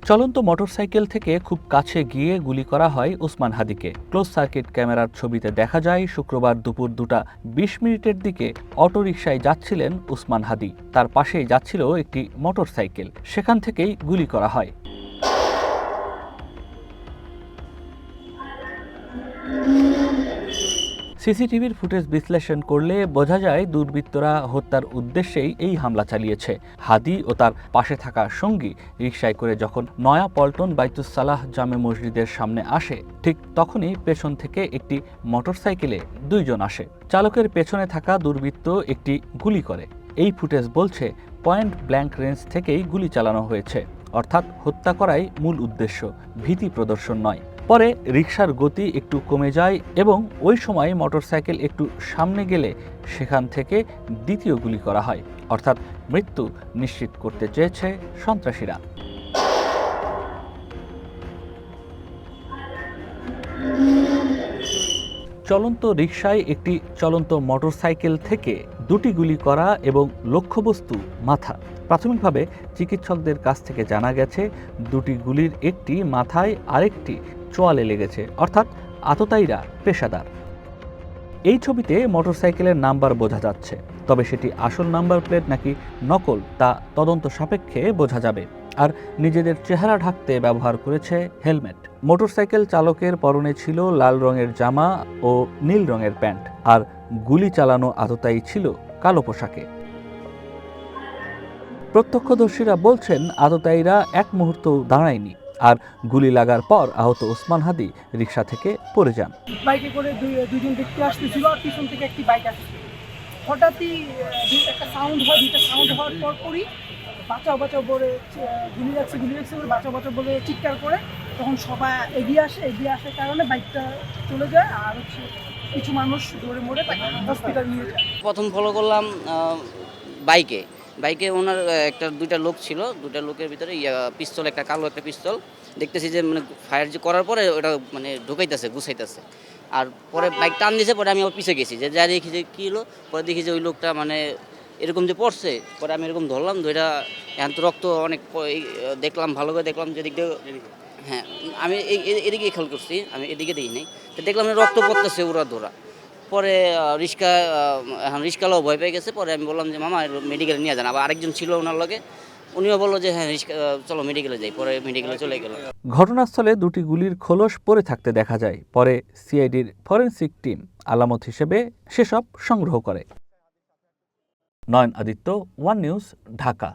চলন্ত মোটরসাইকেল থেকে খুব কাছে গিয়ে গুলি করা হয় ওসমান হাদিকে। ক্লোজ সার্কিট ক্যামেরার ছবিতে দেখা যায় শুক্রবার দুপুর 2:20 দিকে অটোরিকশায় যাচ্ছিলেন ওসমান হাদি। তার পাশেই যাচ্ছিল একটি মোটরসাইকেল, সেখান থেকেই গুলি করা হয়। সিসিটিভির ফুটেজ বিশ্লেষণ করলে বোঝা যায় দুর্বৃত্তরা হত্যার উদ্দেশ্যেই এই হামলা চালিয়েছে। হাদি ও তার পাশে থাকা সঙ্গী রিকশায় করে যখন নয়া পল্টন বাইতুস সালাহ জামে মসজিদের সামনে আসে, ঠিক তখনই পেছন থেকে একটি মোটরসাইকেলে দুইজন আসে। চালকের পেছনে থাকা দুর্বৃত্ত একটি গুলি করে। এই ফুটেজ বলছে পয়েন্ট ব্ল্যাঙ্ক রেঞ্জ থেকেই গুলি চালানো হয়েছে, অর্থাৎ হত্যা করাই মূল উদ্দেশ্য, ভীতি প্রদর্শন নয়। পরে রিকশার গতি একটু কমে যায় এবং ওই সময় মোটরসাইকেল একটু সামনে গেলে সেখান থেকে দ্বিতীয় গুলি করা হয়, অর্থাৎ মৃত্যু নিশ্চিত করতে চেয়েছে সন্ত্রাসীরা। চলন্ত রিকশায় একটি চলন্ত মোটরসাইকেল থেকে দুটি গুলি করা এবং লক্ষ্যবস্তু মাথা। প্রাথমিকভাবে চিকিৎসকদের কাছ থেকে জানা গেছে দুটি গুলির একটি মাথায়, আরেকটি চোয়ালে লেগেছে, অর্থাৎ আততায়ীরা পেশাদার। এই ছবিতে মোটরসাইকেলের নাম্বার বোঝা যাচ্ছে, তবে সেটি আসল নাম্বার প্লেট নাকি নকল তা তদন্ত সাপেক্ষে বোঝা যাবে। আর নিজেদের চেহারা ঢাকতে ব্যবহার করেছে হেলমেট। মোটরসাইকেল চালকের পরনে ছিল লাল রঙের জামা ও নীল রঙের প্যান্ট, আর গুলি চালানো আততায়ী ছিল কালো পোশাকে। প্রত্যক্ষদর্শীরা বলছেন আততায়ীরা এক মুহূর্ত দাঁড়ায়নি, আর গুলি লাগার পর আহত ওসমান হাদি রিকশা থেকে পড়ে যান। বাইকে করে দুজন ব্যক্তি আসতেছিল আর পিছন থেকে একটি বাইক আসছিল। হঠাৎই একটা সাউন্ড হয়, দুইটা সাউন্ড হওয়ার পরই বাঁচাও বাঁচাও বলে গুলি লাগছে বলে বাঁচাও বাঁচাও বলে চিৎকার করে তখন সবাই এগিয়ে আসার কারণে বাইকটা চলে যায় আর কিছু মানুষ দৌড়ে মরে তাকে হসপিটাল নিয়ে যায়। প্রথম ফলো করলাম বাইকে ওনার দুইটা লোক ছিল, দুইটা লোকের ভিতরে পিস্তল, একটা কালো একটা পিস্তল দেখতেছি যে মানে ফায়ার যে করার পরে ওটা মানে ঢুকাইতেছে, গুছাইতেছে। আর পরে বাইক টান দিয়েছে, পরে আমি ওর পিছিয়ে গেছি, যে যা দেখি যে কী হলো। পরে দেখি যে ওই লোকটা মানে এরকম যে পড়ছে, পরে আমি এরকম ধরলাম, দুইটা এখন তো রক্ত অনেক দেখলাম, ভালো করে দেখলাম যে দিক দিয়ে। হ্যাঁ, আমি এদিকে খেয়াল করছি, আমি এদিকে দেখি নাই, তো দেখলাম রক্ত পড়তেছে ওরা ধরা। পরে রিক্সাওয়ালাও ভয় পেয়ে গেছে। পরে আমি বললাম যে মামা মেডিকেলে নিয়ে যান। আবার আরেকজন ছিল ওনার লগে, উনিও বললো যে হ্যাঁ চলো মেডিকেলে যাই। পরে মেডিকেলে চলে গেল। ঘটনাস্থলে দুটি গুলির খোলস পড়ে থাকতে দেখা যায়। পরে সিআইডির ফরেনসিক টিম আলামত হিসেবে সেসব সংগ্রহ করে। নয়ন আদিত্য, ওয়ান নিউজ, ঢাকা।